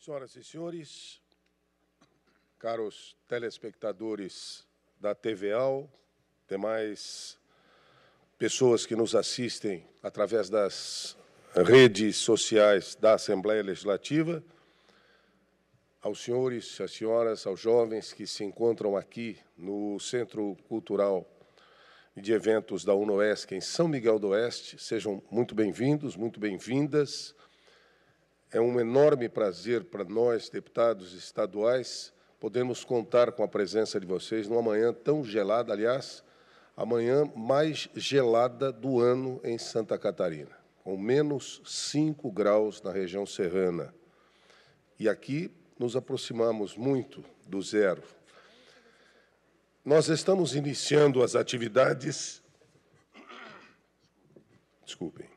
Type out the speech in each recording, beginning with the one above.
Senhoras e senhores, caros telespectadores da TVAL, demais pessoas que nos assistem através das redes sociais da Assembleia Legislativa, aos senhores, às senhoras, aos jovens que se encontram aqui no Centro Cultural de Eventos da UNOESC em São Miguel do Oeste, sejam muito bem-vindos, muito bem-vindas. É um enorme prazer para nós, deputados estaduais, podermos contar com a presença de vocês numa manhã tão gelada, aliás, a manhã mais gelada do ano em Santa Catarina, com menos 5 graus na região serrana. E aqui nos aproximamos muito do zero. Nós estamos iniciando as atividades... Desculpem.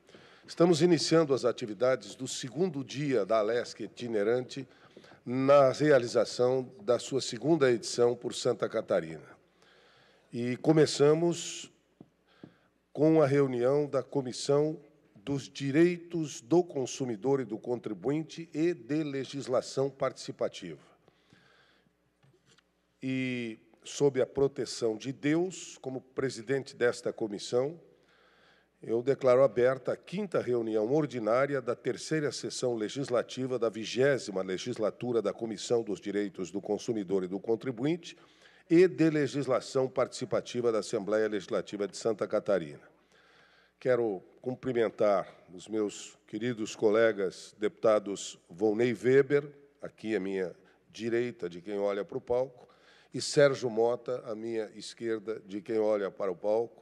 Estamos iniciando as atividades do segundo dia da ALESC itinerante na realização da sua segunda edição por Santa Catarina. E começamos com a reunião da Comissão dos Direitos do Consumidor e do Contribuinte e de Legislação Participativa. E, sob a proteção de Deus, como presidente desta comissão, eu declaro aberta a 5ª reunião ordinária da 3ª sessão legislativa da 20ª legislatura da Comissão dos Direitos do Consumidor e do Contribuinte e de Legislação Participativa da Assembleia Legislativa de Santa Catarina. Quero cumprimentar os meus queridos colegas deputados Volney Weber, aqui à minha direita, de quem olha para o palco, e Sérgio Mota, à minha esquerda, de quem olha para o palco,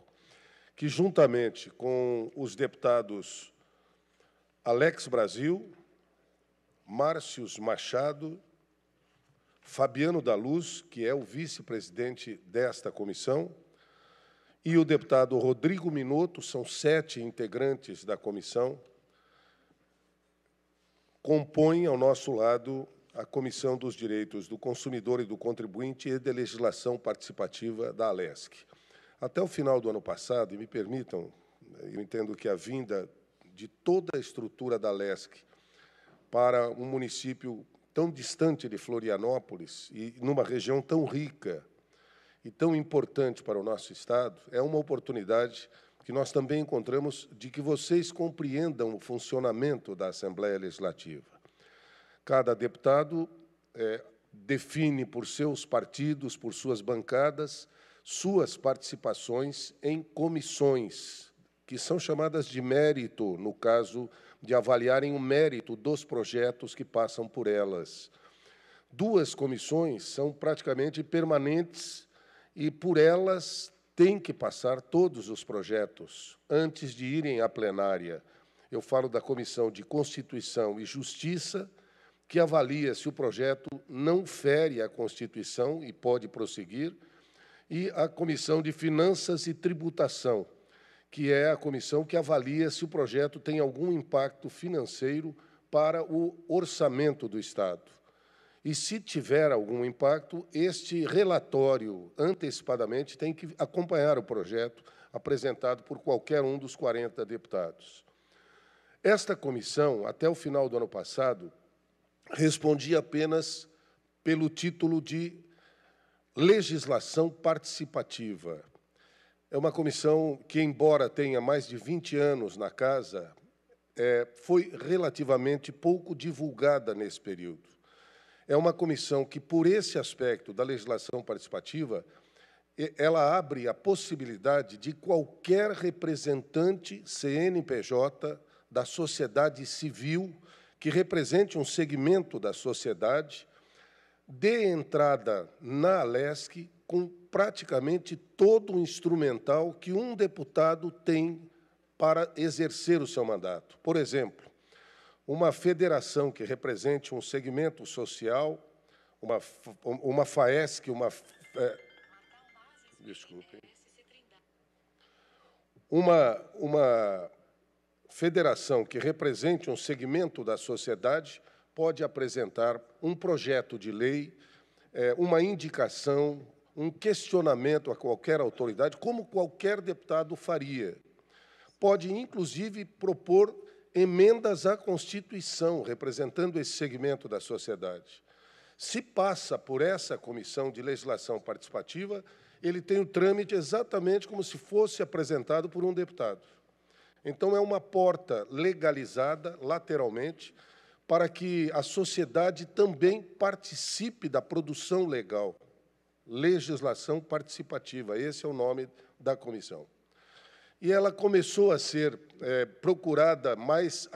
que, juntamente com os deputados Alex Brasil, Márcios Machado, Fabiano da Luz, que é o vice-presidente desta comissão, e o deputado Rodrigo Minotto, são 7 integrantes da comissão, compõem, ao nosso lado, a Comissão dos Direitos do Consumidor e do Contribuinte e de Legislação Participativa da ALESC. Até o final do ano passado, e me permitam, eu entendo que a vinda de toda a estrutura da ALESC para um município tão distante de Florianópolis e numa região tão rica e tão importante para o nosso Estado, é uma oportunidade que nós também encontramos de que vocês compreendam o funcionamento da Assembleia Legislativa. Cada deputado define por seus partidos, por suas bancadas, suas participações em comissões, que são chamadas de mérito, no caso de avaliarem o mérito dos projetos que passam por elas. 2 comissões são praticamente permanentes e, por elas, têm que passar todos os projetos antes de irem à plenária. Eu falo da Comissão de Constituição e Justiça, que avalia se o projeto não fere a Constituição e pode prosseguir, e a Comissão de Finanças e Tributação, que é a comissão que avalia se o projeto tem algum impacto financeiro para o orçamento do Estado. E, se tiver algum impacto, este relatório, antecipadamente, tem que acompanhar o projeto apresentado por qualquer um dos 40 deputados. Esta comissão, até o final do ano passado, respondia apenas pelo título de Legislação Participativa. É uma comissão que, embora tenha mais de 20 anos na casa, foi relativamente pouco divulgada nesse período. É uma comissão que, por esse aspecto da legislação participativa, ela abre a possibilidade de qualquer representante CNPJ da sociedade civil que represente um segmento da sociedade dê entrada na ALESC com praticamente todo o instrumental que um deputado tem para exercer o seu mandato. Por exemplo, uma federação que represente um segmento social, uma FAESC, desculpem, uma federação que represente um segmento da sociedade pode apresentar um projeto de lei, uma indicação, um questionamento a qualquer autoridade, como qualquer deputado faria. Pode, inclusive, propor emendas à Constituição, representando esse segmento da sociedade. Se passa por essa comissão de legislação participativa, ele tem o trâmite exatamente como se fosse apresentado por um deputado. Então, é uma porta legalizada, lateralmente, para que a sociedade também participe da produção legal. Legislação participativa, esse é o nome da comissão. E ela começou a ser procurada mais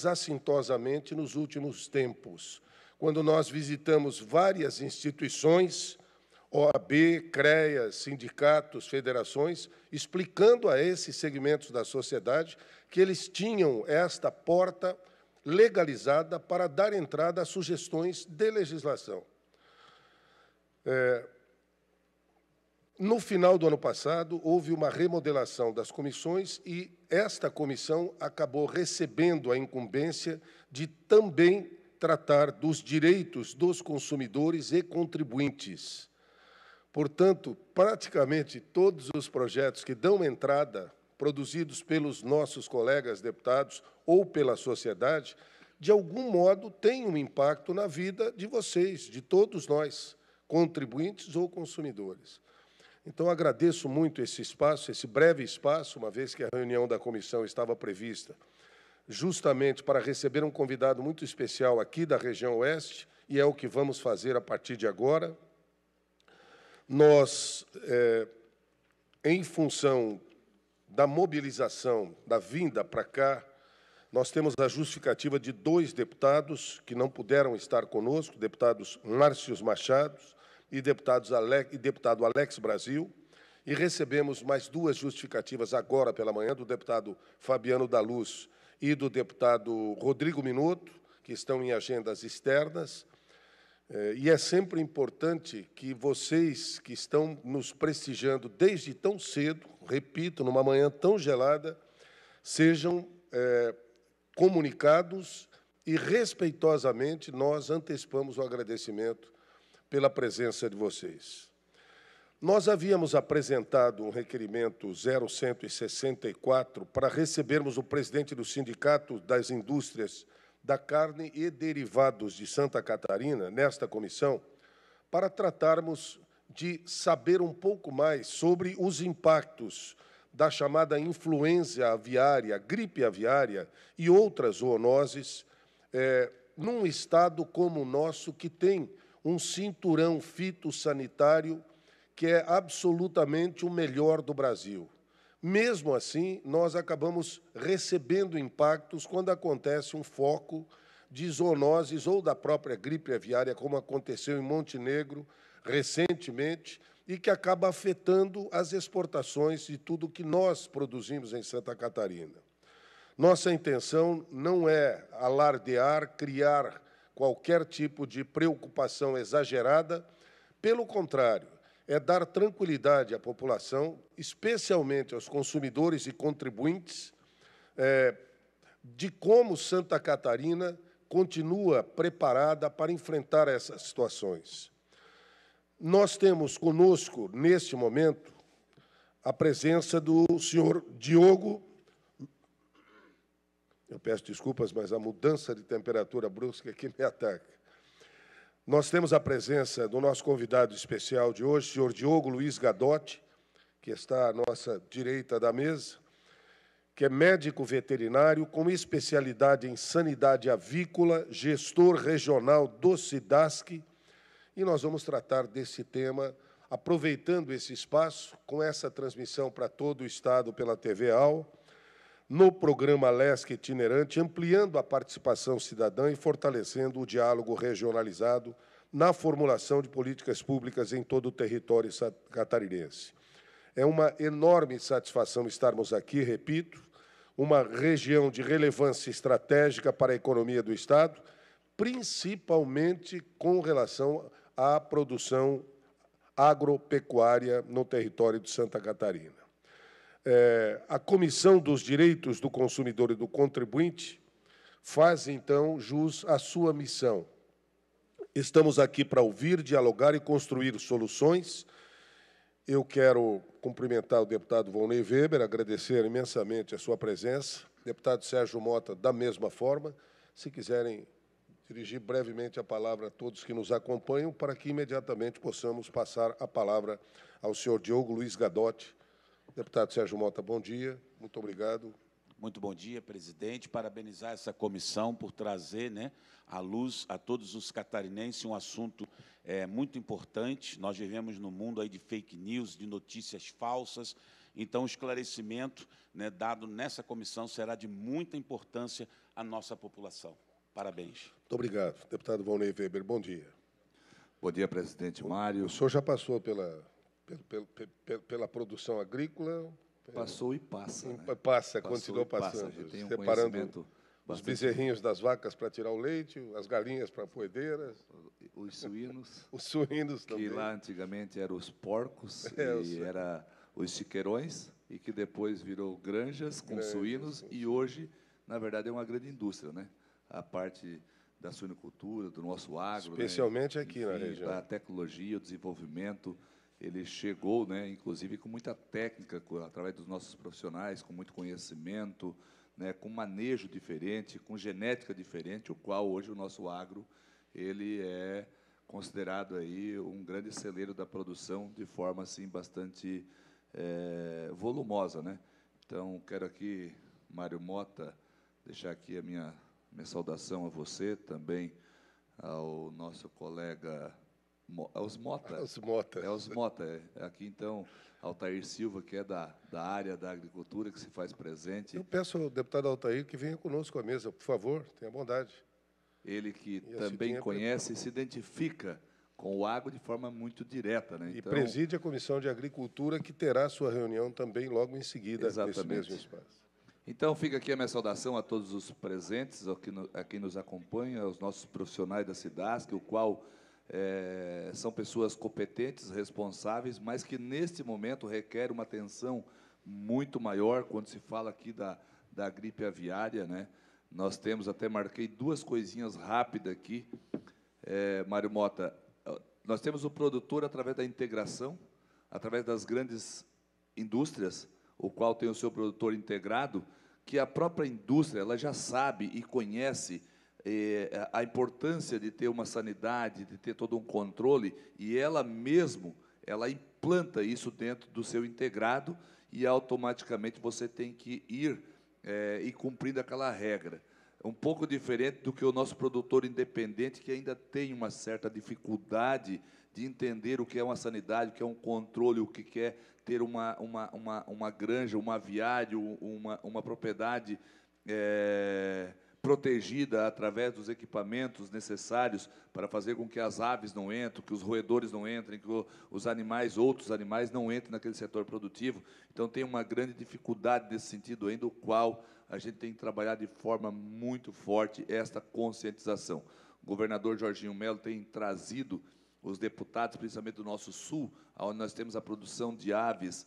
assintosamente nos últimos tempos, quando nós visitamos várias instituições, OAB, CREA, sindicatos, federações, explicando a esses segmentos da sociedade que eles tinham esta porta legalizada para dar entrada a sugestões de legislação. No final do ano passado, houve uma remodelação das comissões e esta comissão acabou recebendo a incumbência de também tratar dos direitos dos consumidores e contribuintes. Portanto, praticamente todos os projetos que dão entrada, produzidos pelos nossos colegas deputados ou pela sociedade, de algum modo têm um impacto na vida de vocês, de todos nós, contribuintes ou consumidores. Então, agradeço muito esse espaço, esse breve espaço, uma vez que a reunião da comissão estava prevista justamente para receber um convidado muito especial aqui da região oeste, e é o que vamos fazer a partir de agora. Nós, em função da mobilização, da vinda para cá, nós temos a justificativa de 2 deputados que não puderam estar conosco, deputados Márcios Machado e deputado Alex Brasil, e recebemos mais 2 justificativas agora pela manhã, do deputado Fabiano da Luz e do deputado Rodrigo Minotto, que estão em agendas externas. E é sempre importante que vocês que estão nos prestigiando desde tão cedo, repito, numa manhã tão gelada, sejam comunicados e, respeitosamente, nós antecipamos o agradecimento pela presença de vocês. Nós havíamos apresentado um requerimento 0164 para recebermos o presidente do Sindicato das Indústrias da Carne e Derivados de Santa Catarina, nesta comissão, para tratarmos de saber um pouco mais sobre os impactos da chamada influenza aviária, gripe aviária e outras zoonoses, num estado como o nosso, que tem um cinturão fitossanitário que é absolutamente o melhor do Brasil. Mesmo assim, nós acabamos recebendo impactos quando acontece um foco de zoonoses ou da própria gripe aviária, como aconteceu em Montenegro recentemente, e que acaba afetando as exportações de tudo que nós produzimos em Santa Catarina. Nossa intenção não é alardear, criar qualquer tipo de preocupação exagerada, pelo contrário, é dar tranquilidade à população, especialmente aos consumidores e contribuintes, de como Santa Catarina continua preparada para enfrentar essas situações. Nós temos conosco, neste momento, a presença do senhor Diogo. Eu peço desculpas, mas a mudança de temperatura brusca aqui me ataca. Nós temos a presença do nosso convidado especial de hoje, o senhor Diogo Luiz Gadotti, que está à nossa direita da mesa, que é médico veterinário com especialidade em sanidade avícola, gestor regional do SIDASC, e nós vamos tratar desse tema, aproveitando esse espaço, com essa transmissão para todo o Estado pela TV AL, no programa LESC itinerante, ampliando a participação cidadã e fortalecendo o diálogo regionalizado na formulação de políticas públicas em todo o território catarinense. É uma enorme satisfação estarmos aqui, repito, uma região de relevância estratégica para a economia do Estado, principalmente com relação à produção agropecuária no território de Santa Catarina. A Comissão dos Direitos do Consumidor e do Contribuinte faz, então, jus à sua missão. Estamos aqui para ouvir, dialogar e construir soluções. Eu quero cumprimentar o deputado Volney Weber, agradecer imensamente a sua presença, Deputado Sérgio Mota, da mesma forma. Se quiserem dirigir brevemente a palavra a todos que nos acompanham, para que imediatamente possamos passar a palavra ao senhor Diogo Luiz Gadotti. Deputado Sérgio Mota, bom dia. Muito obrigado. Muito bom dia, presidente. Parabenizar essa comissão por trazer, à luz a todos os catarinenses um assunto muito importante. Nós vivemos num mundo aí de fake news, de notícias falsas. Então, o esclarecimento dado nessa comissão será de muita importância à nossa população. Parabéns. Muito obrigado. Deputado Volney Weber, bom dia. Bom dia, presidente Mário. O senhor já passou pela produção agrícola? Passou e passa. Passa, continua passando. A gente tem um separando os bezerrinhos das vacas para tirar o leite, as galinhas para poedeiras. Os suínos. Os suínos também. Que lá antigamente eram os porcos e era os chiqueirões, e que depois virou granjas com suínos, e hoje, na verdade, é uma grande indústria, né? A parte da suinocultura, do nosso agro. Especialmente aqui na região. Da tecnologia, o desenvolvimento. Ele chegou, inclusive, com muita técnica, através dos nossos profissionais, com muito conhecimento, com manejo diferente, com genética diferente, o qual hoje o nosso agro ele é considerado aí um grande celeiro da produção de forma assim bastante volumosa, Então quero aqui, Mário Mota, deixar aqui a minha saudação a você, também ao nosso colega aos Mota. Os Mota. Os Mota. Aqui, então, Altair Silva, que é da área da agricultura, que se faz presente. Eu peço ao deputado Altair que venha conosco à mesa, por favor, tenha bondade. Ele que também conhece e se identifica com o agro de forma muito direta. E então, preside a Comissão de Agricultura, que terá sua reunião também logo em seguida, nesse mesmo espaço. Então, fica aqui a minha saudação a todos os presentes, a quem nos acompanha, aos nossos profissionais da SIDASC, o qual são pessoas competentes, responsáveis, mas que, neste momento, requer uma atenção muito maior quando se fala aqui da gripe aviária. Nós temos, até marquei duas coisinhas rápidas aqui, Mário Mota. Nós temos o produtor através da integração, através das grandes indústrias, o qual tem o seu produtor integrado, que a própria indústria ela já sabe e conhece a importância de ter uma sanidade, de ter todo um controle, e ela mesmo, ela implanta isso dentro do seu integrado, e automaticamente você tem que ir e cumprindo aquela regra. Um pouco diferente do que o nosso produtor independente, que ainda tem uma certa dificuldade de entender o que é uma sanidade, o que é um controle, o que é ter uma granja, um aviário, uma propriedade protegida através dos equipamentos necessários para fazer com que as aves não entrem, que os roedores não entrem, que os animais, outros animais, não entrem naquele setor produtivo. Então, tem uma grande dificuldade nesse sentido ainda, o qual a gente tem que trabalhar de forma muito forte esta conscientização. O governador Jorginho Melo tem trazido os deputados, principalmente do nosso sul, onde nós temos a produção de aves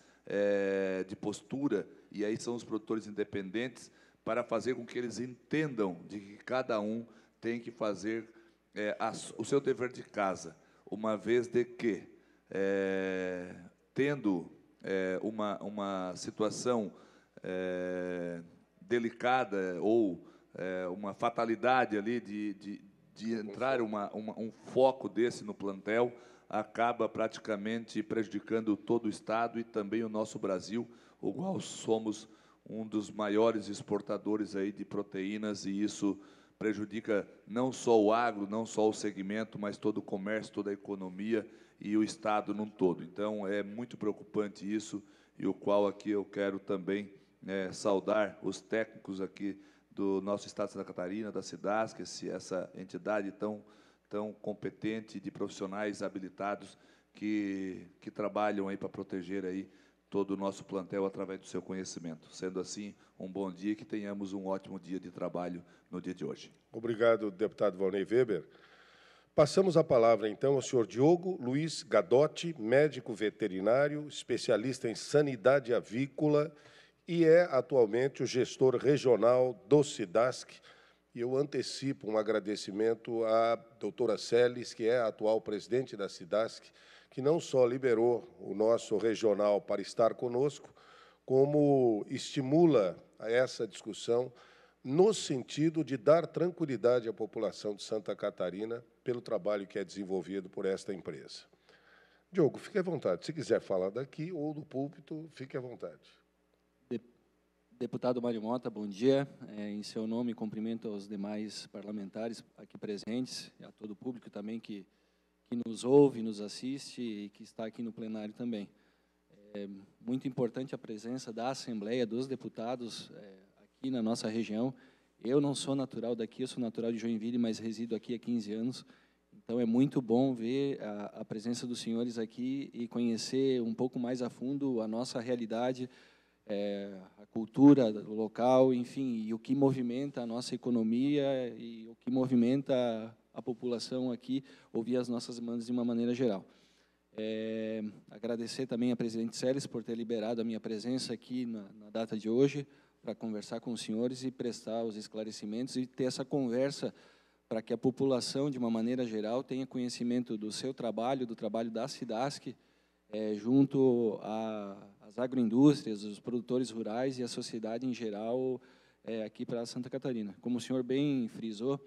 de postura, e aí são os produtores independentes, para fazer com que eles entendam de que cada um tem que fazer o seu dever de casa, uma vez de que, tendo uma situação delicada ou uma fatalidade ali de entrar um foco desse no plantel, acaba praticamente prejudicando todo o Estado e também o nosso Brasil, o qual somos um dos maiores exportadores aí de proteínas, e isso prejudica não só o agro, não só o segmento, mas todo o comércio, toda a economia e o Estado num todo. Então, é muito preocupante isso, e o qual aqui eu quero também saudar os técnicos aqui do nosso Estado de Santa Catarina, da SIDASC, essa entidade tão competente, de profissionais habilitados que trabalham aí para proteger aí todo o nosso plantel através do seu conhecimento. Sendo assim, um bom dia e que tenhamos um ótimo dia de trabalho no dia de hoje. Obrigado, deputado Volney Weber. Passamos a palavra, então, ao senhor Diogo Luiz Gadotti, médico veterinário, especialista em sanidade avícola e é, atualmente, o gestor regional do SIDASC. E eu antecipo um agradecimento à doutora Celes, que é a atual presidente da SIDASC, que não só liberou o nosso regional para estar conosco, como estimula a essa discussão no sentido de dar tranquilidade à população de Santa Catarina pelo trabalho que é desenvolvido por esta empresa. Diogo, fique à vontade. Se quiser falar daqui ou do púlpito, fique à vontade. Deputado Mário Mota, bom dia. Em seu nome, cumprimento aos demais parlamentares aqui presentes, e a todo o público também que nos ouve, nos assiste e que está aqui no plenário também. É muito importante a presença da Assembleia, dos deputados aqui na nossa região. Eu não sou natural daqui, eu sou natural de Joinville, mas resido aqui há 15 anos. Então, é muito bom ver a presença dos senhores aqui e conhecer um pouco mais a fundo a nossa realidade, a cultura local, enfim, e o que movimenta a nossa economia e o que movimenta a população aqui, ouvir as nossas demandas de uma maneira geral. Agradecer também a presidente Celes por ter liberado a minha presença aqui na data de hoje, para conversar com os senhores e prestar os esclarecimentos e ter essa conversa para que a população, de uma maneira geral, tenha conhecimento do seu trabalho, do trabalho da SIDASC, junto às agroindústrias, os produtores rurais e a sociedade em geral aqui para Santa Catarina. Como o senhor bem frisou,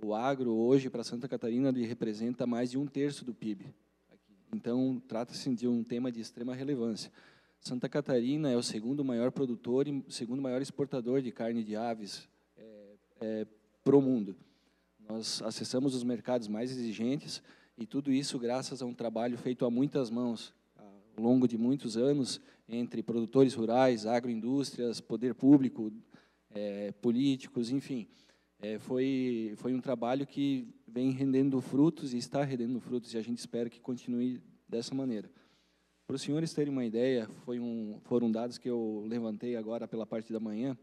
o agro hoje para Santa Catarina ele representa mais de 1/3 do PIB. Então, trata-se de um tema de extrema relevância. Santa Catarina é o segundo maior produtor e segundo maior exportador de carne de aves para o mundo. Nós acessamos os mercados mais exigentes e tudo isso graças a um trabalho feito a muitas mãos, ao longo de muitos anos, entre produtores rurais, agroindústrias, poder público, políticos, enfim. Foi um trabalho que vem rendendo frutos e está rendendo frutos, e a gente espera que continue dessa maneira. Para os senhores terem uma ideia, foram dados que eu levantei agora pela parte da manhã.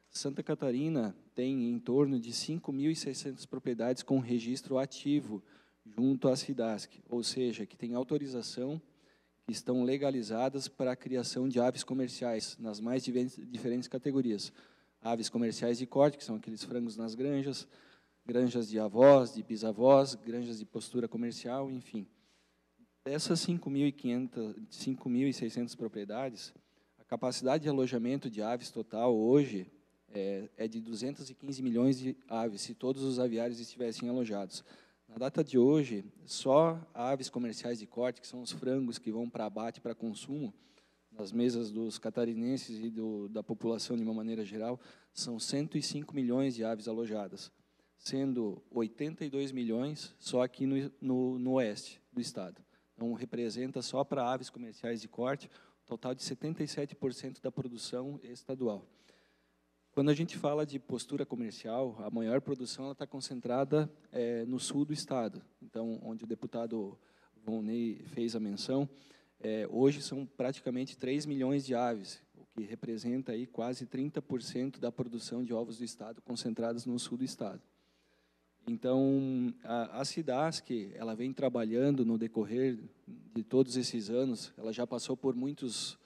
Santa Catarina tem em torno de 5.600 propriedades com registro ativo junto à SIDASC, ou seja, que tem autorização, que estão legalizadas para a criação de aves comerciais nas mais diferentes categorias. Aves comerciais de corte, que são aqueles frangos nas granjas, granjas de avós, de bisavós, granjas de postura comercial, enfim. Dessas 5.600 propriedades, a capacidade de alojamento de aves total hoje é de 215 milhões de aves, se todos os aviários estivessem alojados. Na data de hoje, só aves comerciais de corte, que são os frangos que vão para abate, para consumo, nas mesas dos catarinenses e da população de uma maneira geral, são 105 milhões de aves alojadas, sendo 82 milhões só aqui no oeste do estado. Então, representa só para aves comerciais de corte, um total de 77% da produção estadual. Quando a gente fala de postura comercial, a maior produção está concentrada no sul do estado. Então, onde o deputado Volney fez a menção, hoje são praticamente 3 milhões de aves, o que representa aí quase 30% da produção de ovos do estado concentradas no sul do estado. Então, a SIDASC, ela vem trabalhando no decorrer de todos esses anos, ela já passou por muitas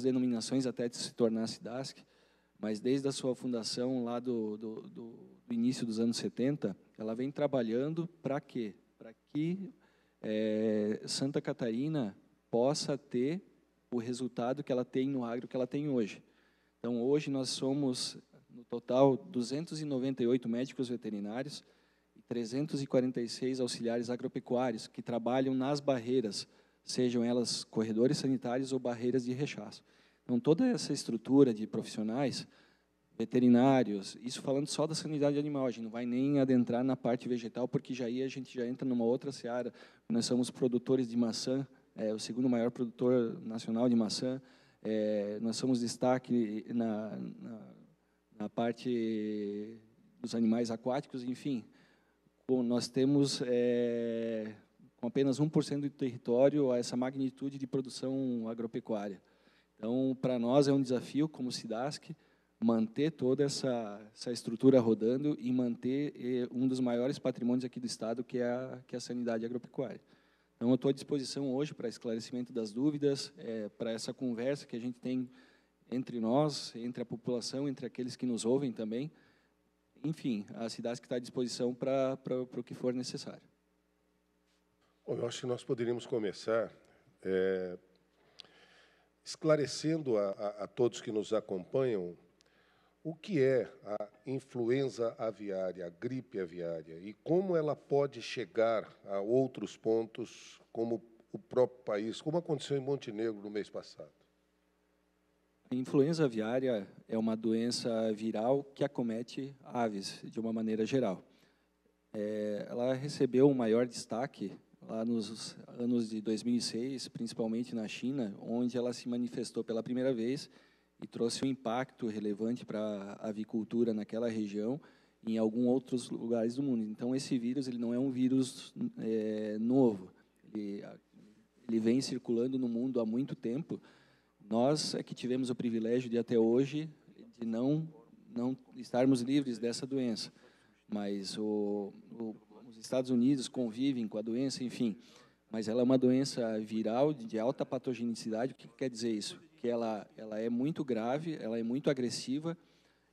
denominações até de se tornar SIDASC, mas desde a sua fundação, lá do início dos anos 70, ela vem trabalhando para quê? Para que Santa Catarina possa ter o resultado que ela tem no agro que ela tem hoje. Então, hoje nós somos, no total, 298 médicos veterinários e 346 auxiliares agropecuários que trabalham nas barreiras, sejam elas corredores sanitários ou barreiras de rechaço. Então, toda essa estrutura de profissionais, veterinários, isso falando só da sanidade animal, a gente não vai nem adentrar na parte vegetal, porque a gente já entra numa outra seara. Nós somos produtores de maçã, o segundo maior produtor nacional de maçã, nós somos destaque na parte dos animais aquáticos, enfim. Nós temos, com apenas 1% do território, essa magnitude de produção agropecuária. Então, para nós é um desafio, como SIDASC, manter toda essa estrutura rodando e manter um dos maiores patrimônios aqui do Estado, que é a sanidade agropecuária. Então, eu estou à disposição hoje para esclarecimento das dúvidas, para essa conversa que a gente tem entre nós, entre a população, entre aqueles que nos ouvem também. Enfim, a SIDASC está à disposição para o que for necessário. Bom, eu acho que nós poderíamos começar esclarecendo a todos que nos acompanham o que é a influenza aviária, a gripe aviária, e como ela pode chegar a outros pontos, como o próprio país, como aconteceu em Montenegro no mês passado? A influenza aviária é uma doença viral que acomete aves, de uma maneira geral. Ela recebeu um maior destaque lá nos anos de 2006, principalmente na China, onde ela se manifestou pela primeira vez e trouxe um impacto relevante para a avicultura naquela região e em alguns outros lugares do mundo. Então, esse vírus ele não é um vírus novo, ele vem circulando no mundo há muito tempo. Nós é que tivemos o privilégio de, até hoje, de não estarmos livres dessa doença. Mas os Estados Unidos convivem com a doença, enfim. Mas ela é uma doença viral de alta patogenicidade. O que quer dizer isso? Que ela é muito grave, ela é muito agressiva,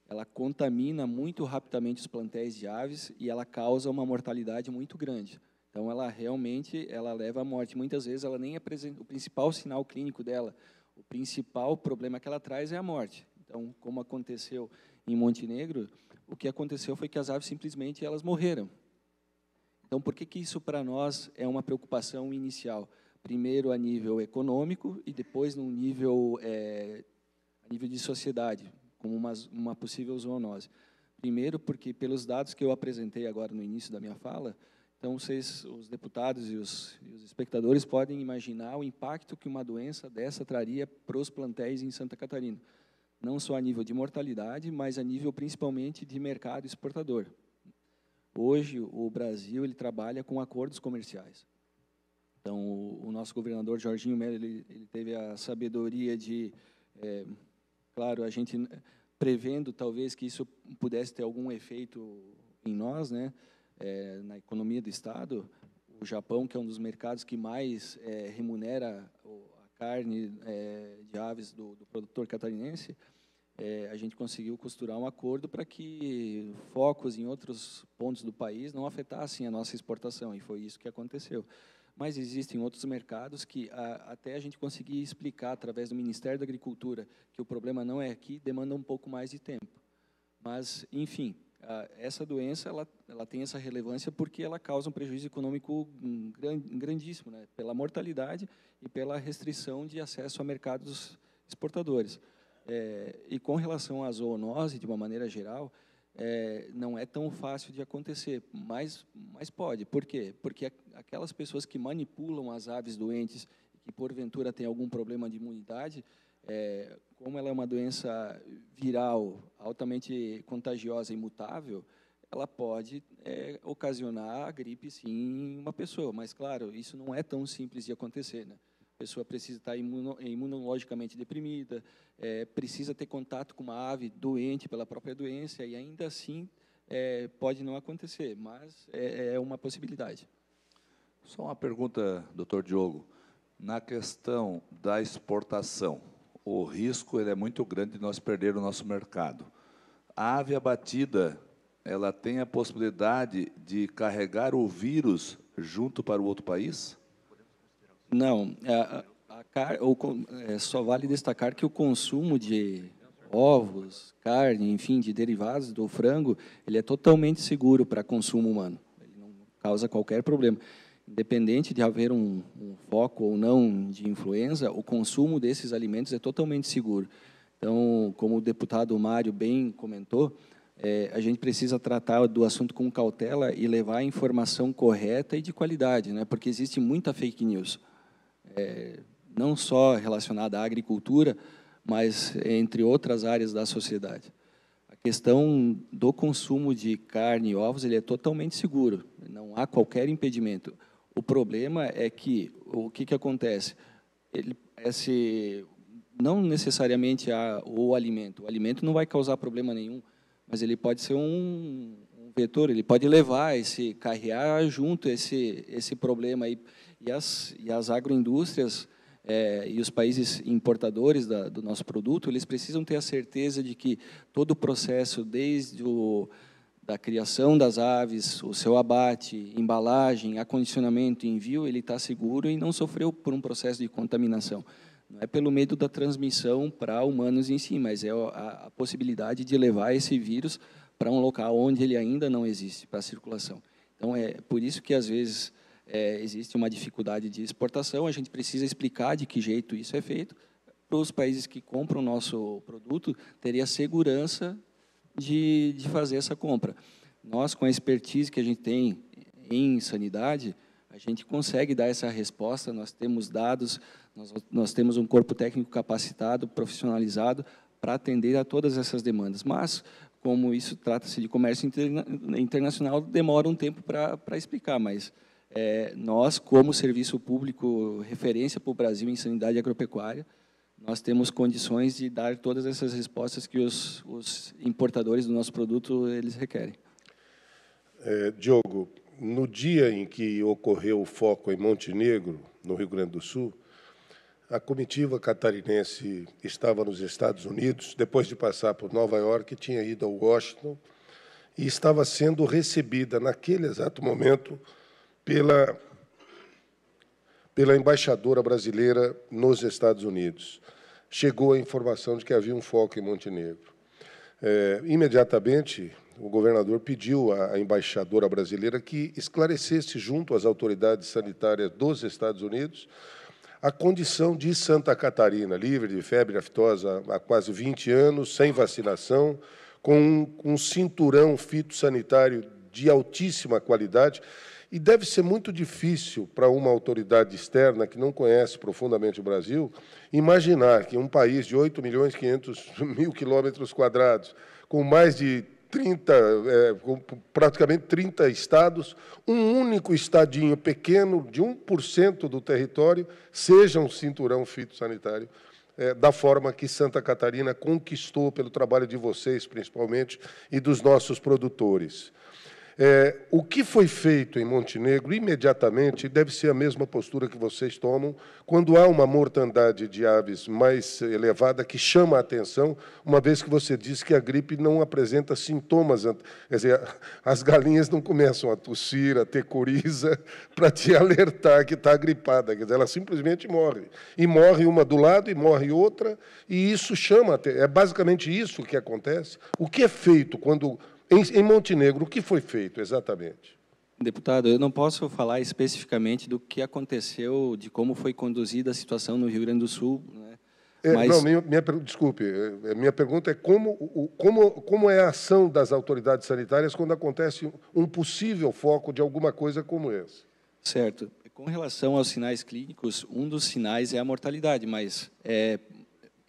ela contamina muito rapidamente os plantéis de aves e ela causa uma mortalidade muito grande. Então, ela realmente leva à morte. Muitas vezes, ela nem apresenta o principal sinal clínico dela. O principal problema que ela traz é a morte. Então, como aconteceu em Montenegro, o que aconteceu foi que as aves simplesmente elas morreram. Então, por que isso para nós é uma preocupação inicial? Primeiro a nível econômico e depois a nível de sociedade, como uma possível zoonose. Primeiro, porque pelos dados que eu apresentei agora no início da minha fala, então os deputados e os espectadores podem imaginar o impacto que uma doença dessa traria para os plantéis em Santa Catarina. Não só a nível de mortalidade, mas a nível principalmente de mercado exportador. Hoje, o Brasil ele trabalha com acordos comerciais. Então, o nosso governador Jorginho Mello ele teve a sabedoria de, claro, a gente prevendo talvez que isso pudesse ter algum efeito em nós, né, na economia do Estado. O Japão, que é um dos mercados que mais remunera a carne de aves do produtor catarinense, a gente conseguiu costurar um acordo para que focos em outros pontos do país não afetassem a nossa exportação, e foi isso que aconteceu. Mas existem outros mercados que, até a gente conseguir explicar, através do Ministério da Agricultura, que o problema não é aqui, demanda um pouco mais de tempo. Mas, enfim, essa doença ela tem essa relevância porque ela causa um prejuízo econômico grandíssimo, né, pela mortalidade e pela restrição de acesso a mercados exportadores. E com relação à zoonose, de uma maneira geral, não é tão fácil de acontecer, mas pode. Por quê? Porque aquelas pessoas que manipulam as aves doentes e que, porventura, têm algum problema de imunidade, como ela é uma doença viral, altamente contagiosa e imutável, ela pode ocasionar a gripe, sim, em uma pessoa. Mas, claro, isso não é tão simples de acontecer, né? A pessoa precisa estar imunologicamente deprimida, precisa ter contato com uma ave doente pela própria doença, e ainda assim pode não acontecer, mas é uma possibilidade. Só uma pergunta, doutor Diogo. Na questão da exportação, o risco ele é muito grande de nós perder o nosso mercado. A ave abatida, ela tem a possibilidade de carregar o vírus junto para o outro país? Não, só vale destacar que o consumo de ovos, carne, enfim, de derivados do frango, ele é totalmente seguro para consumo humano. Ele não causa qualquer problema. Independente de haver um foco ou não de influenza, o consumo desses alimentos é totalmente seguro. Então, como o deputado Mário bem comentou, a gente precisa tratar do assunto com cautela e levar a informação correta e de qualidade, né? Porque existe muita fake news, não só relacionada à agricultura, mas entre outras áreas da sociedade. A questão do consumo de carne e ovos ele é totalmente seguro, não há qualquer impedimento. O problema é que, o que acontece? Não necessariamente o alimento não vai causar problema nenhum, mas ele pode ser um vetor, ele pode levar, carregar junto esse problema. E as agroindústrias e os países importadores do nosso produto, eles precisam ter a certeza de que todo o processo, desde da criação das aves, o seu abate, embalagem, acondicionamento, envio, ele está seguro e não sofreu por um processo de contaminação. Não é pelo medo da transmissão para humanos em si, mas é a possibilidade de levar esse vírus para um local onde ele ainda não existe para a circulação. Então, é por isso que, às vezes, existe uma dificuldade de exportação, a gente precisa explicar de que jeito isso é feito, para os países que compram o nosso produto, teria segurança de fazer essa compra. Nós, com a expertise que a gente tem em sanidade, a gente consegue dar essa resposta, nós temos dados, nós temos um corpo técnico capacitado, profissionalizado, para atender a todas essas demandas. Mas, como isso trata-se de comércio internacional, demora um tempo para explicar, mas nós, como serviço público referência para o Brasil em sanidade agropecuária, nós temos condições de dar todas essas respostas que os importadores do nosso produto eles requerem. Diogo, no dia em que ocorreu o foco em Montenegro, no Rio Grande do Sul, a comitiva catarinense estava nos Estados Unidos, depois de passar por Nova York, tinha ido a Washington, e estava sendo recebida, naquele exato momento, pela embaixadora brasileira nos Estados Unidos. Chegou a informação de que havia um foco em Montenegro. Imediatamente, o governador pediu à embaixadora brasileira que esclarecesse junto às autoridades sanitárias dos Estados Unidos a condição de Santa Catarina, livre de febre aftosa há quase 20 anos, sem vacinação, com um cinturão fitossanitário de altíssima qualidade. E deve ser muito difícil para uma autoridade externa que não conhece profundamente o Brasil imaginar que um país de 8.500.000 quilômetros quadrados, com mais de com praticamente 30 estados, um único estadinho pequeno, de 1% do território, seja um cinturão fitossanitário, da forma que Santa Catarina conquistou pelo trabalho de vocês, principalmente, e dos nossos produtores. O que foi feito em Montenegro, imediatamente, deve ser a mesma postura que vocês tomam quando há uma mortandade de aves mais elevada, que chama a atenção, uma vez que você diz que a gripe não apresenta sintomas. Quer dizer, as galinhas não começam a tossir, a ter coriza, para te alertar que está gripada. Quer dizer, ela simplesmente morre. E morre uma do lado, e morre outra, e isso chama a atenção. É basicamente isso que acontece. O que é feito quando... Em Montenegro, o que foi feito exatamente? Deputado, eu não posso falar especificamente do que aconteceu, de como foi conduzida a situação no Rio Grande do Sul, né? Mas... Não, desculpe, minha pergunta é como é a ação das autoridades sanitárias quando acontece um possível foco de alguma coisa como esse? Certo. Com relação aos sinais clínicos, um dos sinais é a mortalidade, mas,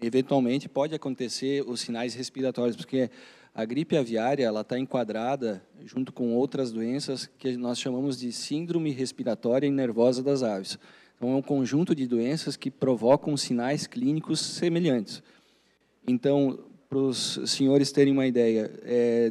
eventualmente, pode acontecer os sinais respiratórios, porque a gripe aviária ela está enquadrada junto com outras doenças que nós chamamos de síndrome respiratória e nervosa das aves. Então, é um conjunto de doenças que provocam sinais clínicos semelhantes. Então, para os senhores terem uma ideia,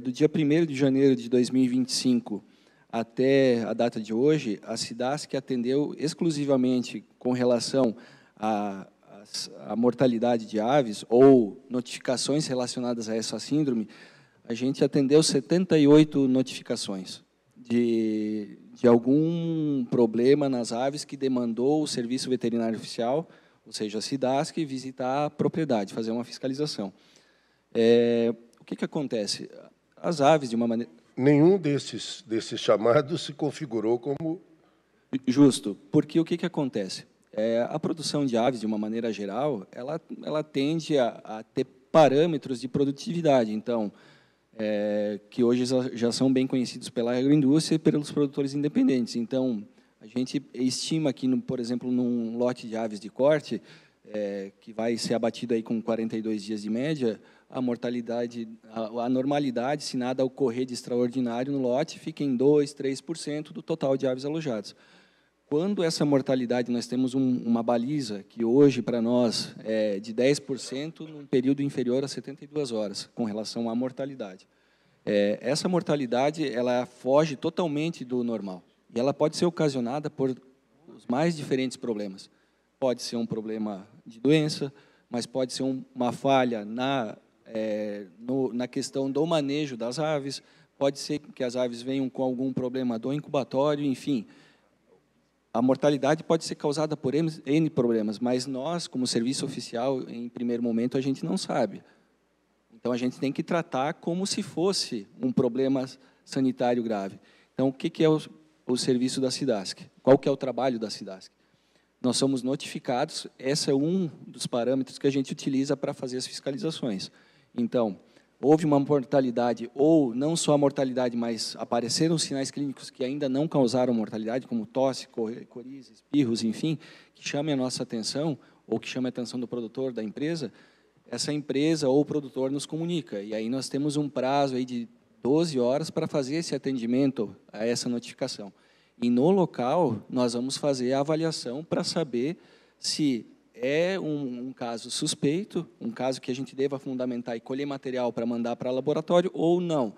do dia 1º de janeiro de 2025 até a data de hoje, a SIDASC atendeu exclusivamente com relação a mortalidade de aves ou notificações relacionadas a essa síndrome, a gente atendeu 78 notificações de algum problema nas aves que demandou o Serviço Veterinário Oficial, ou seja, a SIDASC, visitar a propriedade, fazer uma fiscalização. O que acontece? As aves, de uma maneira... Nenhum desses chamados se configurou como... Justo, porque o que acontece? A produção de aves, de uma maneira geral, ela tende a ter parâmetros de produtividade, então, que hoje já são bem conhecidos pela agroindústria e pelos produtores independentes. Então, a gente estima que, por exemplo, num lote de aves de corte, que vai ser abatido aí com 42 dias de média, a mortalidade, a normalidade, se nada ocorrer de extraordinário no lote, fica em 2%, 3% do total de aves alojadas. Quando essa mortalidade, nós temos uma baliza, que hoje, para nós, é de 10% num período inferior a 72 horas, com relação à mortalidade. Essa mortalidade, ela foge totalmente do normal. E ela pode ser ocasionada por os mais diferentes problemas. Pode ser um problema de doença, mas pode ser uma falha na questão do manejo das aves, pode ser que as aves venham com algum problema do incubatório, enfim... A mortalidade pode ser causada por N problemas, mas nós, como serviço oficial, em primeiro momento, a gente não sabe. Então, a gente tem que tratar como se fosse um problema sanitário grave. Então, o que é o serviço da SIDASC? Qual que é o trabalho da SIDASC? Nós somos notificados, esse é um dos parâmetros que a gente utiliza para fazer as fiscalizações. Então, houve uma mortalidade, ou não só a mortalidade, mas apareceram sinais clínicos que ainda não causaram mortalidade, como tosse, coriza, espirros, enfim, que chamem a nossa atenção, ou que chamem a atenção do produtor, da empresa, essa empresa ou o produtor nos comunica. E aí nós temos um prazo aí de 12 horas para fazer esse atendimento a essa notificação. E no local, nós vamos fazer a avaliação para saber se é um caso suspeito, um caso que a gente deva fundamentar e colher material para mandar para laboratório ou não.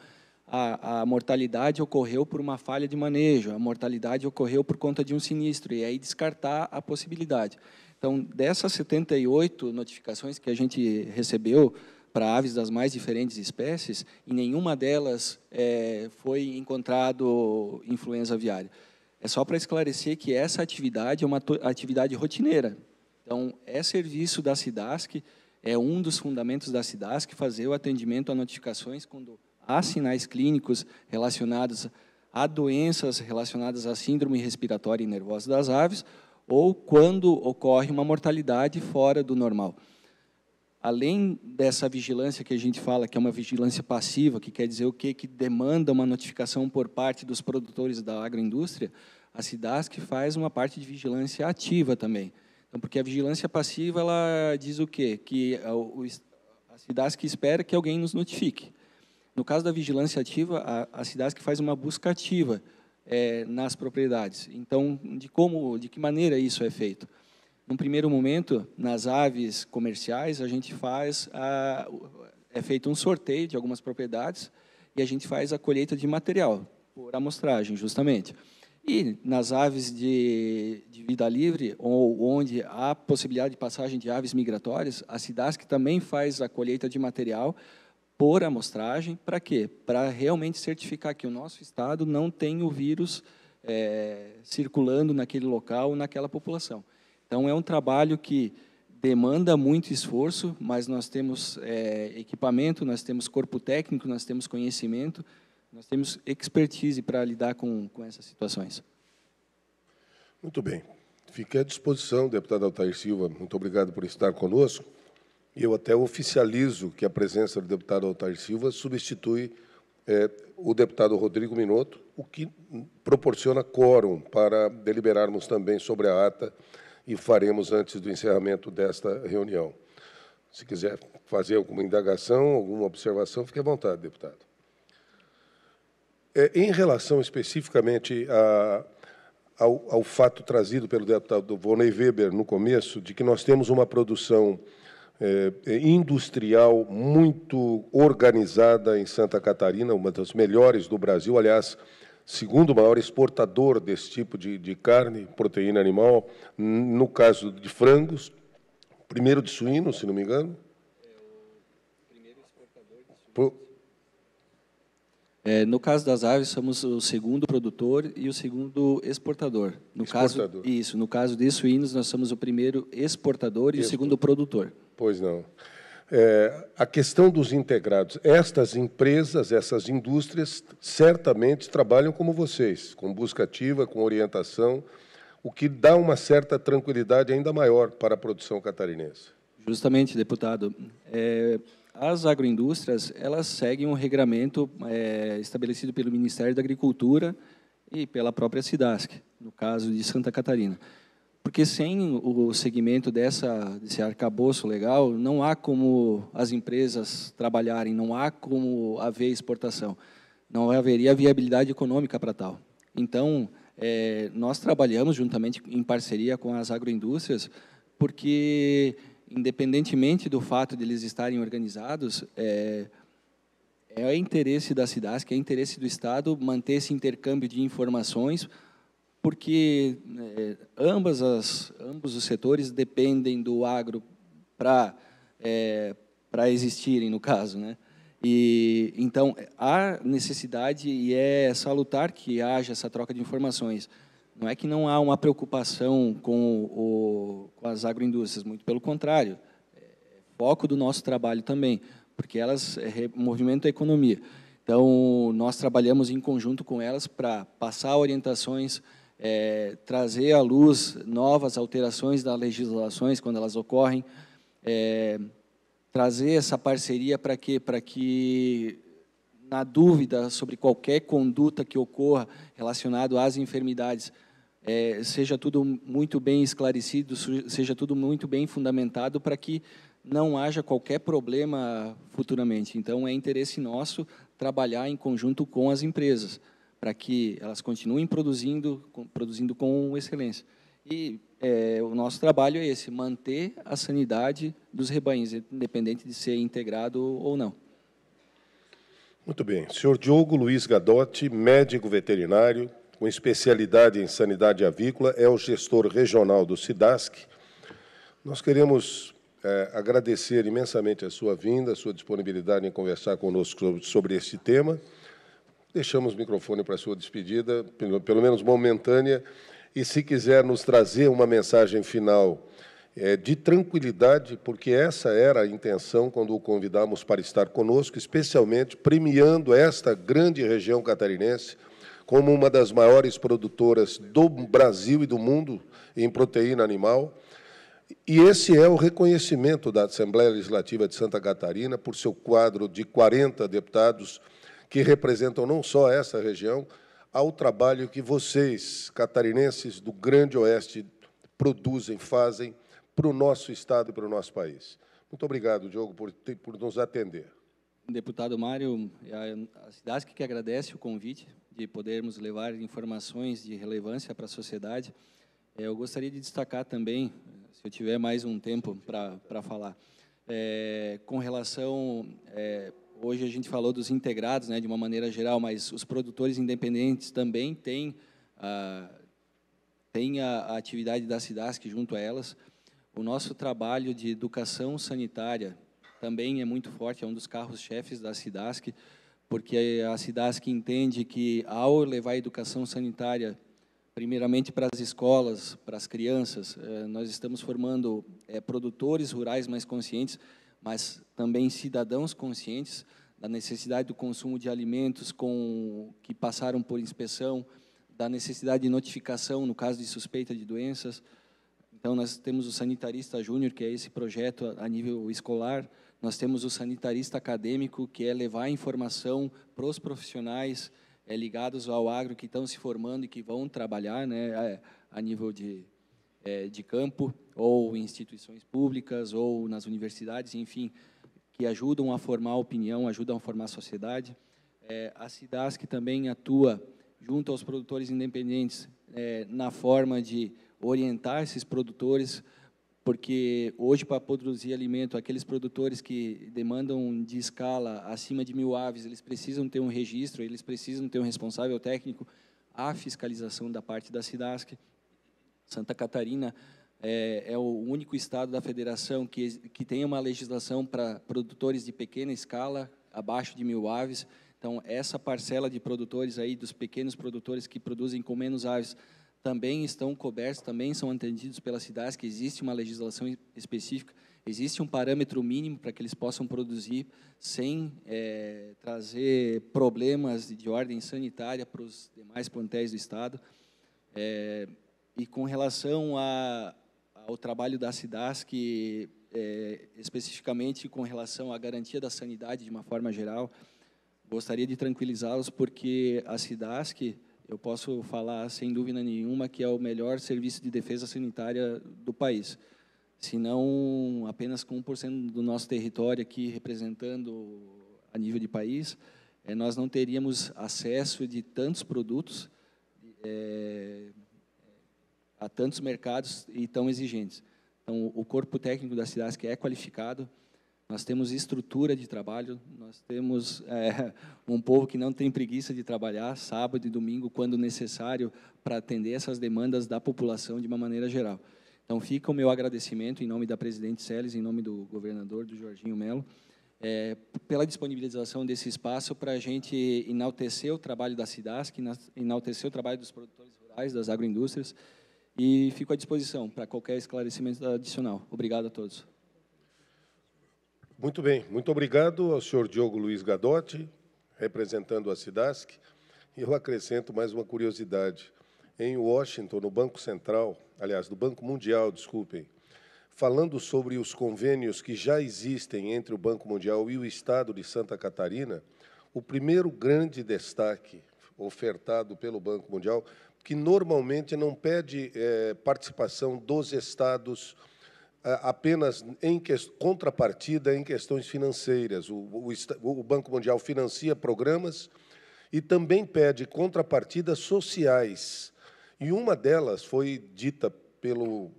A mortalidade ocorreu por uma falha de manejo, a mortalidade ocorreu por conta de um sinistro, e aí descartar a possibilidade. Então, dessas 78 notificações que a gente recebeu para aves das mais diferentes espécies, em nenhuma delas foi encontrado influenza aviária. É só para esclarecer que essa atividade é uma atividade rotineira. Então, é serviço da SIDASC, é um dos fundamentos da SIDASC fazer o atendimento a notificações quando há sinais clínicos relacionados a doenças relacionadas à síndrome respiratória e nervosa das aves ou quando ocorre uma mortalidade fora do normal. Além dessa vigilância que a gente fala, que é uma vigilância passiva, que quer dizer o quê? Que demanda uma notificação por parte dos produtores da agroindústria, a SIDASC faz uma parte de vigilância ativa também. Então, porque a vigilância passiva, ela diz o quê? Que a SIDASC espera que alguém nos notifique. No caso da vigilância ativa, a SIDASC faz uma busca ativa nas propriedades. Então, de que maneira isso é feito? Num primeiro momento, nas aves comerciais, a gente é feito um sorteio de algumas propriedades e a gente faz a colheita de material, por amostragem, justamente. E nas aves de vida livre, ou onde há possibilidade de passagem de aves migratórias, a SIDASC também faz a colheita de material por amostragem. Para quê? Para realmente certificar que o nosso estado não tem o vírus circulando naquele local, naquela população. Então, é um trabalho que demanda muito esforço, mas nós temos equipamento, nós temos corpo técnico, nós temos conhecimento, nós temos expertise para lidar com essas situações. Muito bem. Fique à disposição, deputado Altair Silva. Muito obrigado por estar conosco. Eu até oficializo que a presença do deputado Altair Silva substitui o deputado Rodrigo Minotto, o que proporciona quórum para deliberarmos também sobre a ata e faremos antes do encerramento desta reunião. Se quiser fazer alguma indagação, alguma observação, fique à vontade, deputado. Em relação especificamente ao fato trazido pelo deputado Volney Weber no começo, de que nós temos uma produção industrial muito organizada em Santa Catarina, uma das melhores do Brasil, aliás, segundo maior exportador desse tipo de carne, proteína animal, no caso de frangos, primeiro de suíno, se não me engano. O primeiro exportador de suínos. No caso das aves, somos o segundo produtor e o segundo exportador. No caso de suínos, nós somos o primeiro exportador e o segundo produtor. Pois não. A questão dos integrados. Estas empresas, essas indústrias, certamente trabalham como vocês, com busca ativa, com orientação, o que dá uma certa tranquilidade ainda maior para a produção catarinense. Justamente, deputado. As agroindústrias, elas seguem um regramento estabelecido pelo Ministério da Agricultura e pela própria SIDASC, no caso de Santa Catarina. Porque sem o segmento desse arcabouço legal, não há como as empresas trabalharem, não há como haver exportação, não haveria viabilidade econômica para tal. Então, nós trabalhamos juntamente em parceria com as agroindústrias, porque, independentemente do fato de eles estarem organizados, é interesse da SIDASC, é interesse do Estado manter esse intercâmbio de informações, porque ambos os setores dependem do agro para existirem, no caso, né? E então há necessidade e é salutar que haja essa troca de informações. não é que não há uma preocupação com as agroindústrias, muito pelo contrário, é foco do nosso trabalho também, porque elas movimentam a economia. Então, nós trabalhamos em conjunto com elas para passar orientações, trazer à luz novas alterações das legislações quando elas ocorrem, trazer essa parceria para que, na dúvida sobre qualquer conduta que ocorra relacionado às enfermidades, seja tudo muito bem esclarecido, seja tudo muito bem fundamentado para que não haja qualquer problema futuramente. Então, é interesse nosso trabalhar em conjunto com as empresas, para que elas continuem produzindo com excelência. E o nosso trabalho é esse, manter a sanidade dos rebanhos, independente de ser integrado ou não. Muito bem. Senhor Diogo Luiz Gadotti, médico veterinário, com especialidade em sanidade avícola, é o gestor regional do SIDASC. Nós queremos agradecer imensamente a sua vinda, a sua disponibilidade em conversar conosco sobre este tema. Deixamos o microfone para a sua despedida, pelo menos momentânea, e, se quiser nos trazer uma mensagem final de tranquilidade, porque essa era a intenção quando o convidamos para estar conosco, especialmente premiando esta grande região catarinense como uma das maiores produtoras do Brasil e do mundo em proteína animal. E esse é o reconhecimento da Assembleia Legislativa de Santa Catarina por seu quadro de 40 deputados que representam não só essa região, ao trabalho que vocês, catarinenses do Grande Oeste, produzem, fazem para o nosso Estado e para o nosso país. Muito obrigado, Diogo, por nos atender. Deputado Mário, a SIDASC que agradece o convite de podermos levar informações de relevância para a sociedade. Eu gostaria de destacar também, se eu tiver mais um tempo para falar, com relação... hoje a gente falou dos integrados, né, de uma maneira geral, mas os produtores independentes também têm a atividade da SIDASC junto a elas. O nosso trabalho de educação sanitária também é muito forte, é um dos carros-chefes da SIDASC, porque a SIDASC entende que, ao levar a educação sanitária, primeiramente para as escolas, para as crianças, nós estamos formando produtores rurais mais conscientes, mas também cidadãos conscientes da necessidade do consumo de alimentos que passaram por inspeção, da necessidade de notificação no caso de suspeita de doenças. Então, nós temos o Sanitarista Júnior, que é esse projeto a nível escolar. Nós temos o Sanitarista Acadêmico, que é levar a informação para os profissionais ligados ao agro que estão se formando e que vão trabalhar, né, a nível de campo, ou em instituições públicas, ou nas universidades, enfim, que ajudam a formar opinião, ajudam a formar a sociedade. A SIDASC também atua junto aos produtores independentes na forma de orientar esses produtores, porque hoje, para produzir alimento, aqueles produtores que demandam de escala acima de 1.000 aves, eles precisam ter um registro, eles precisam ter um responsável técnico, a fiscalização da parte da SIDASC. Santa Catarina é o único estado da federação que tem uma legislação para produtores de pequena escala, abaixo de 1.000 aves. Então, essa parcela de produtores aí, dos pequenos produtores que produzem com menos aves, também estão cobertos, também são atendidos pela SIDASC, existe uma legislação específica, existe um parâmetro mínimo para que eles possam produzir sem trazer problemas de ordem sanitária para os demais plantéis do Estado. E com relação ao trabalho da SIDASC, especificamente com relação à garantia da sanidade de uma forma geral, gostaria de tranquilizá-los, porque a SIDASC, eu posso falar sem dúvida nenhuma que é o melhor serviço de defesa sanitária do país. Se não apenas com 1% do nosso território aqui representando a nível de país, nós não teríamos acesso de tantos produtos a tantos mercados e tão exigentes. Então, o corpo técnico da SIDASC é qualificado, nós temos estrutura de trabalho, nós temos um povo que não tem preguiça de trabalhar sábado e domingo, quando necessário, para atender essas demandas da população de uma maneira geral. Então, fica o meu agradecimento em nome da presidente Celes, em nome do governador, do Jorginho Melo, pela disponibilização desse espaço para a gente enaltecer o trabalho da SIDASC, enaltecer o trabalho dos produtores rurais, rurais, das agroindústrias, e fico à disposição para qualquer esclarecimento adicional. Obrigado a todos. Muito bem, muito obrigado ao senhor Diogo Luiz Gadotti, representando a SIDASC. E eu acrescento mais uma curiosidade. Em Washington, no Banco Central, aliás, no Banco Mundial, desculpem, falando sobre os convênios que já existem entre o Banco Mundial e o Estado de Santa Catarina, o primeiro grande destaque ofertado pelo Banco Mundial, que normalmente não pede participação dos Estados apenas em contrapartida em questões financeiras. O Banco Mundial financia programas e também pede contrapartidas sociais. E uma delas foi dita pelo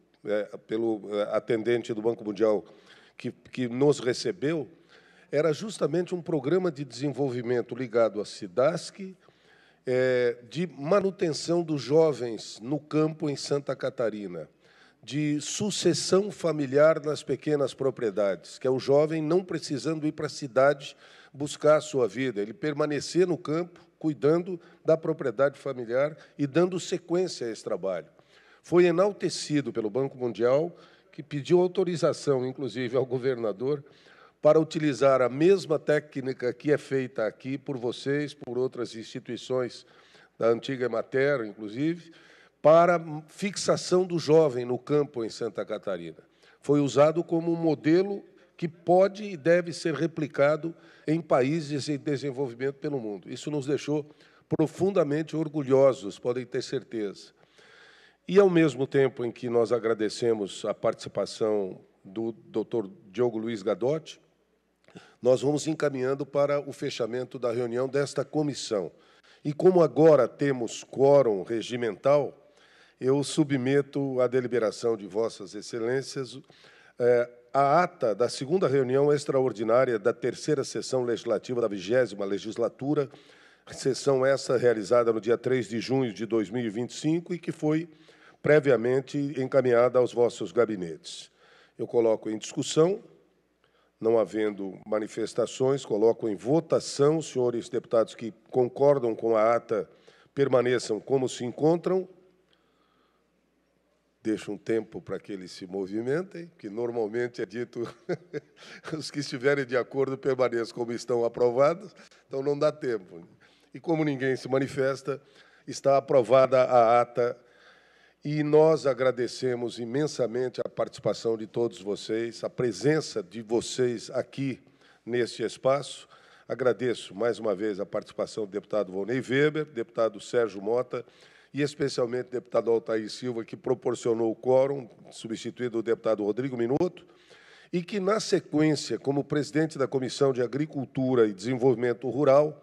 atendente do Banco Mundial que nos recebeu, era justamente um programa de desenvolvimento ligado à SIDASC, de manutenção dos jovens no campo em Santa Catarina, de sucessão familiar nas pequenas propriedades, que é o jovem não precisando ir para a cidade buscar a sua vida, ele permanecer no campo, cuidando da propriedade familiar e dando sequência a esse trabalho. Foi enaltecido pelo Banco Mundial, que pediu autorização, inclusive, ao governador, para utilizar a mesma técnica que é feita aqui por vocês, por outras instituições da antiga Emater, inclusive, para fixação do jovem no campo em Santa Catarina. Foi usado como um modelo que pode e deve ser replicado em países em desenvolvimento pelo mundo. Isso nos deixou profundamente orgulhosos, podem ter certeza. E, ao mesmo tempo em que nós agradecemos a participação do Dr. Diogo Luiz Gadotti, nós vamos encaminhando para o fechamento da reunião desta comissão. E, como agora temos quórum regimental, eu submeto à deliberação de Vossas Excelências a ata da segunda reunião extraordinária da terceira sessão legislativa da 20ª legislatura, sessão essa realizada no dia 3 de junho de 2025 e que foi previamente encaminhada aos vossos gabinetes. Eu coloco em discussão, não havendo manifestações, coloco em votação. Os senhores deputados que concordam com a ata permaneçam como se encontram. Deixo um tempo para que eles se movimentem, que normalmente é dito os que estiverem de acordo permaneçam como estão aprovados, então não dá tempo. E como ninguém se manifesta, está aprovada a ata. E nós agradecemos imensamente a participação de todos vocês, a presença de vocês aqui neste espaço. Agradeço, mais uma vez, a participação do deputado Volney Weber, deputado Sérgio Mota e, especialmente, o deputado Altair Silva, que proporcionou o quórum, substituído o deputado Rodrigo Minuto, e que, na sequência, como presidente da Comissão de Agricultura e Desenvolvimento Rural,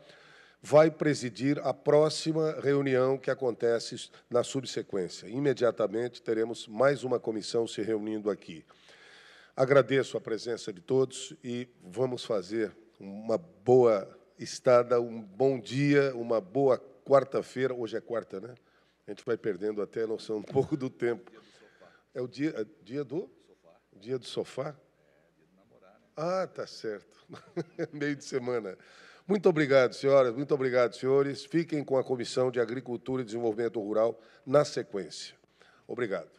vai presidir a próxima reunião que acontece na subsequência. Imediatamente teremos mais uma comissão se reunindo aqui. Agradeço a presença de todos e vamos fazer uma boa estada, um bom dia, uma boa quarta-feira. Hoje é quarta, né? A gente vai perdendo até a noção um pouco do tempo. É o dia do sofá. Dia do sofá? Dia do namorar, né? Ah, tá certo. Meio de semana. Muito obrigado, senhoras, muito obrigado, senhores. Fiquem com a Comissão de Agricultura e Desenvolvimento Rural na sequência. Obrigado.